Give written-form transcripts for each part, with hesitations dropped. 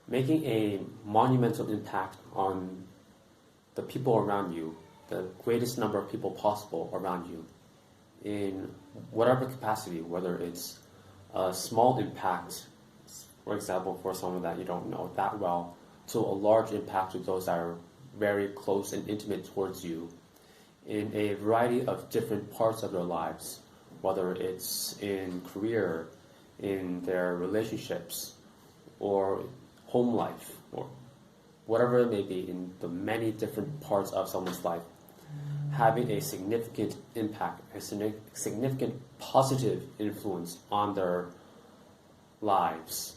making a monumental impact on the people around you, the greatest number of people possible around you, in whatever capacity, whether it's a small impact, for example, for someone that you don't know that well, to a large impact to those that are very close and intimate towards you, in a variety of different parts of their lives, whether it's in career, in their relationships, or home life, or whatever it may be, in the many different parts of someone's life, having a significant impact, a significant positive influence on their lives.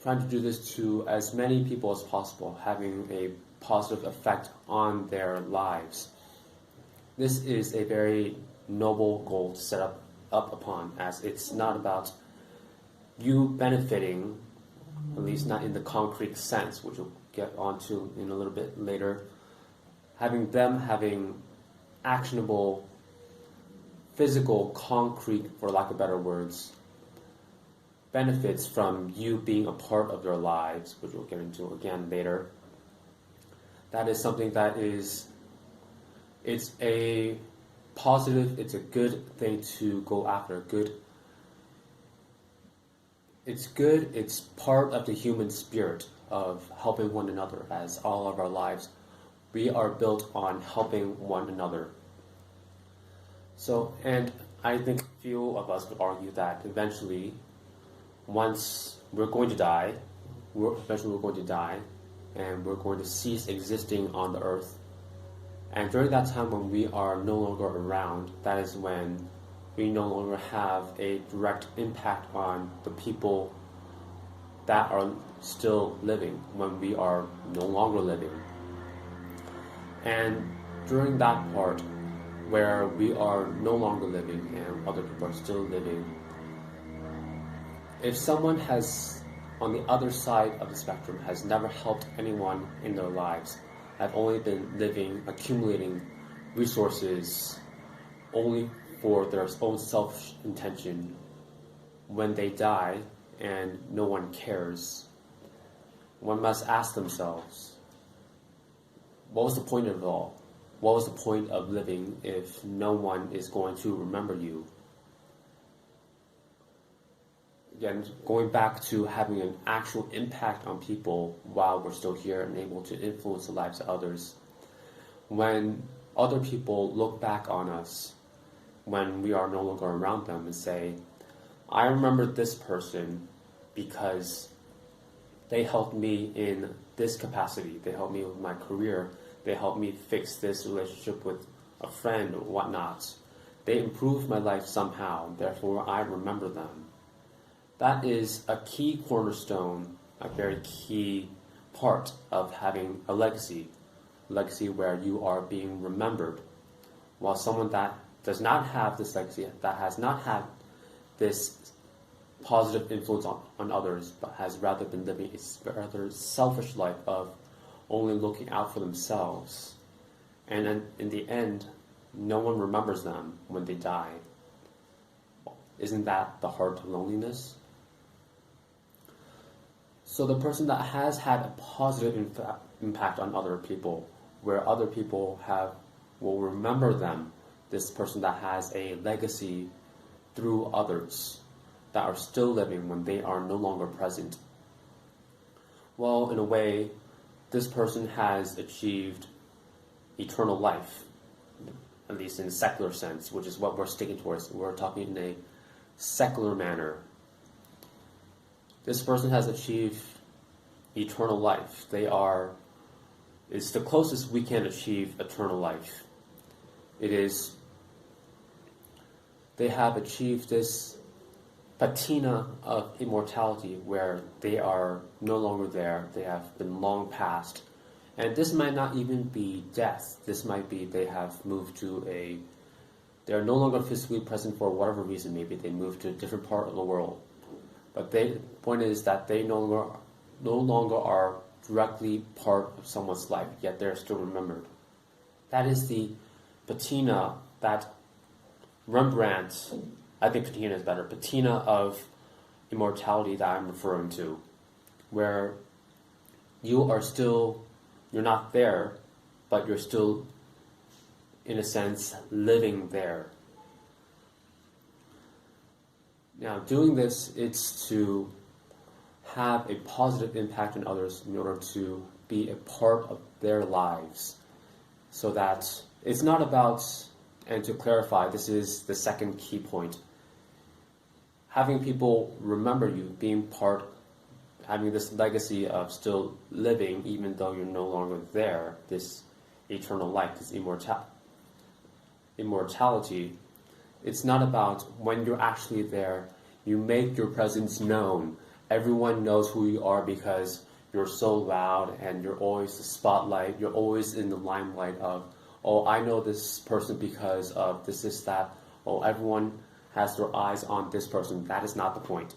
Trying to do this to as many people as possible, having a positive effect on their lives. This is a very noble goal to set up upon, as it's not about you benefiting, at least not in the concrete sense, which we'll get onto in a little bit later, having them having actionable, physical, concrete, for lack of better words, benefits from you being a part of their lives, which we'll get into again later. That is something that it's a positive, it's a good thing to go after. It's part of the human spirit of helping one another, as all of our lives, we are built on helping one another. So, and I think few of us would argue that eventually, once we're going to die, and we're going to cease existing on the earth. And during that time when we are no longer around, that is when we no longer have a direct impact on the people that are still living, when we are no longer living. And during that part where we are no longer living and other people are still living, if someone has, on the other side of the spectrum, has never helped anyone in their lives, have only been living, accumulating resources only for their own selfish intention, when they die and no one cares, one must ask themselves, what was the point of it all? What was the point of living if no one is going to remember you? Again, going back to having an actual impact on people while we're still here and able to influence the lives of others. When other people look back on us, when we are no longer around them, and say, I remember this person because they helped me in this capacity, they helped me with my career, they helped me fix this relationship with a friend or whatnot. They improved my life somehow, therefore I remember them. That is a key cornerstone, a very key part of having a legacy where you are being remembered. While someone that does not have this legacy, that has not had this positive influence on others, but has rather been living a rather selfish life of only looking out for themselves, and then in the end, no one remembers them when they die. Isn't that the heart of loneliness? So the person that has had a positive impact on other people, where other people will remember them, this person that has a legacy through others that are still living when they are no longer present. Well, in a way, this person has achieved eternal life, at least in a secular sense, which is what we're sticking towards. We're talking in a secular manner. This person has achieved eternal life. It's the closest we can achieve eternal life. They have achieved this patina of immortality where they are no longer there, they have been long past. And this might not even be death. This might be they have moved they're no longer physically present for whatever reason. Maybe they moved to a different part of the world. But the point is that they no longer are directly part of someone's life, yet they're still remembered. That is the patina, that Rembrandt, I think patina is better, patina of immortality that I'm referring to. where you're not there, but you're still, in a sense, living there. Now, doing this, it's to have a positive impact on others in order to be a part of their lives. So that it's not about, and to clarify, this is the second key point, having people remember you, having this legacy of still living even though you're no longer there, this eternal life, this immortality. It's not about when you're actually there, you make your presence known. Everyone knows who you are because you're so loud and you're always the spotlight, you're always in the limelight of, oh, I know this person because of this, that. Oh, everyone has their eyes on this person. That is not the point.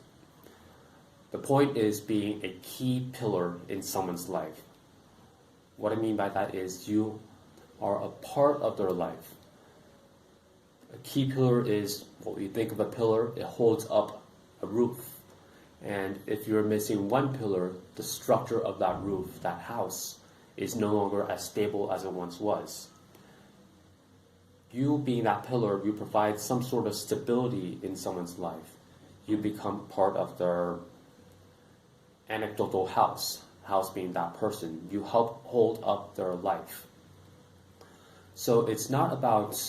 The point is being a key pillar in someone's life. What I mean by that is you are a part of their life. A key pillar is, well, you think of a pillar, it holds up a roof. And if you're missing one pillar, the structure of that roof, that house, is no longer as stable as it once was. You being that pillar, you provide some sort of stability in someone's life. You become part of their anecdotal house being that person. You help hold up their life. So it's not about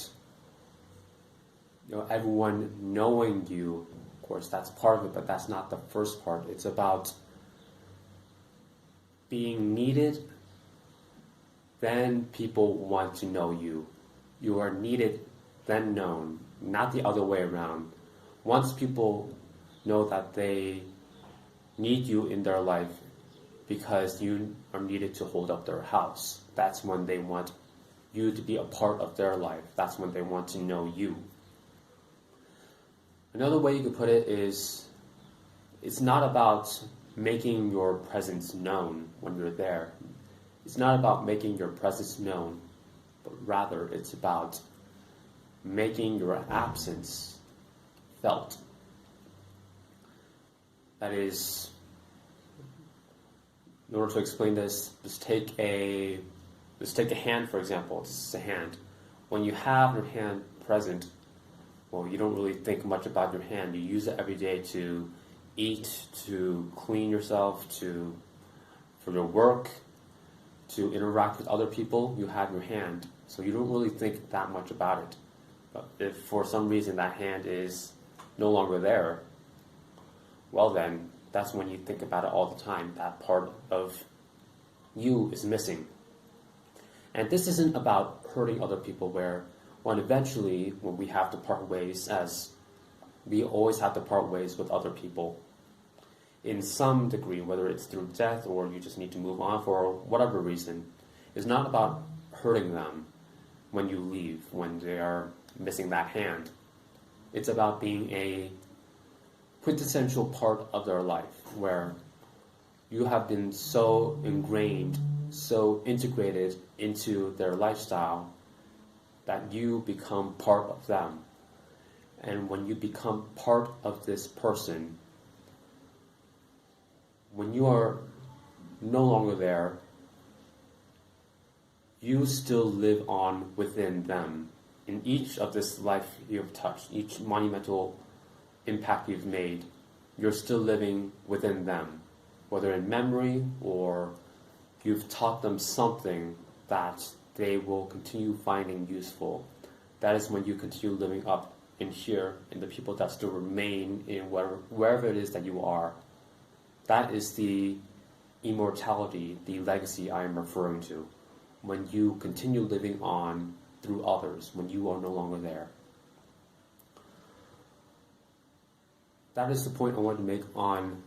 everyone knowing you. Of course, that's part of it, but that's not the first part. It's about being needed, then people want to know you. You are needed, then known, not the other way around. Once people know that they need you in their life because you are needed to hold up their house, that's when they want you to be a part of their life. That's when they want to know you. Another way you could put it is, it's not about making your presence known when you're there. It's not about making your presence known, but rather it's about making your absence felt. That is, in order to explain this, let's take a hand, for example. This is a hand. When you have your hand present, well, you don't really think much about your hand. You use it every day to eat, to clean yourself, for your work, to interact with other people. You have your hand, so you don't really think that much about it. But if for some reason that hand is no longer there, well then, that's when you think about it all the time. That part of you is missing. And this isn't about hurting other people, when eventually, when we have to part ways, as we always have to part ways with other people, in some degree, whether it's through death or you just need to move on for whatever reason, it's not about hurting them when you leave, when they are missing that hand. It's about being a quintessential part of their life, where you have been so ingrained, so integrated into their lifestyle that you become part of them. And when you become part of this person, when you are no longer there, you still live on within them. In each of this life you've touched, each monumental impact you've made, you're still living within them, whether in memory or you've taught them something that they will continue finding useful. That is when you continue living up in here, in the people that still remain in wherever it is that you are. That is the immortality, the legacy I am referring to, when you continue living on through others, when you are no longer there. That is the point I want to make on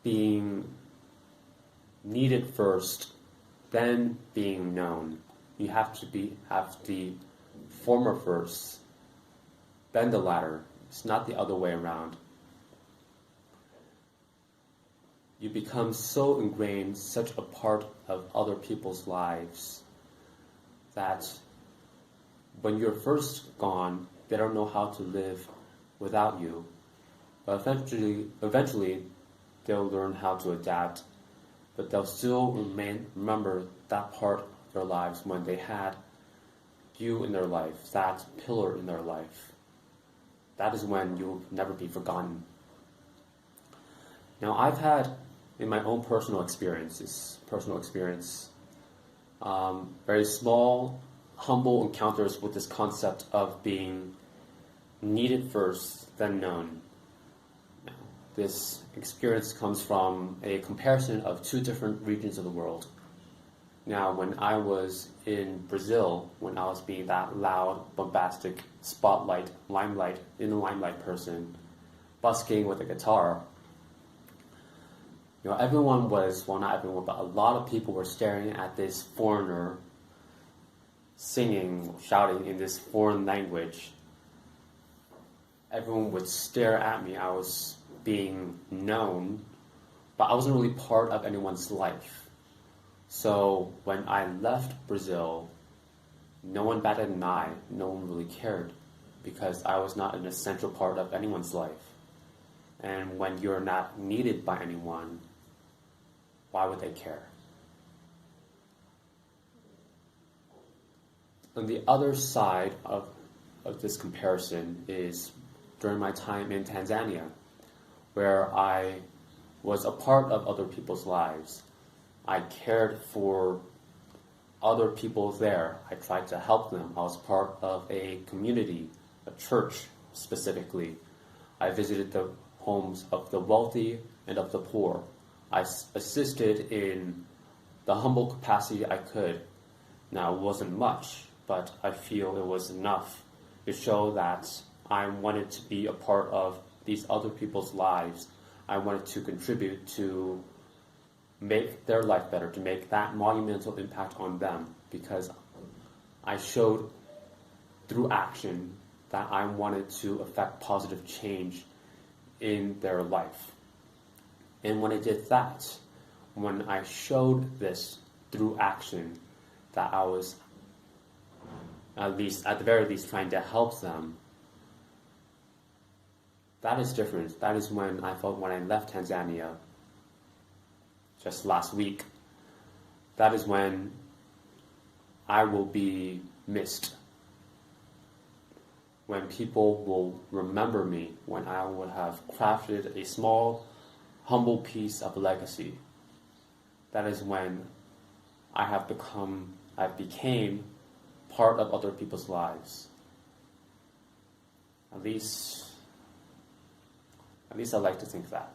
being needed first, then being known. You have the former first, then the latter. It's not the other way around. You become so ingrained, such a part of other people's lives, that when you're first gone, they don't know how to live without you. But eventually they'll learn how to adapt but they'll still remember that part of their lives when they had you in their life, that pillar in their life. That is when you'll never be forgotten. Now, I've had, in my own personal experience, very small, humble encounters with this concept of being needed first, then known. Now, this experience comes from a comparison of two different regions of the world. Now, when I was in Brazil, when I was being that loud, bombastic, in the limelight person, busking with a guitar, everyone was, well, not everyone, but a lot of people were staring at this foreigner singing, shouting in this foreign language. Everyone would stare at me. I was being known, but I wasn't really part of anyone's life. So when I left Brazil, no one batted an eye. No one really cared because I was not an essential part of anyone's life. And when you're not needed by anyone, why would they care? On the other side of this comparison is during my time in Tanzania, where I was a part of other people's lives. I cared for other people there. I tried to help them. I was part of a community, a church specifically. I visited the homes of the wealthy and of the poor. I assisted in the humble capacity I could. Now, it wasn't much, but I feel it was enough to show that I wanted to be a part of these other people's lives. I wanted to contribute to make their life better, to make that monumental impact on them, because I showed through action that I wanted to affect positive change in their life. And when I did that, when I showed this through action, that I was at the very least trying to help them, that is different. That is when I felt when I left Tanzania just last week, that is when I will be missed. When people will remember me, when I will have crafted a small, humble piece of legacy. That is when I became part of other people's lives. At least I like to think that.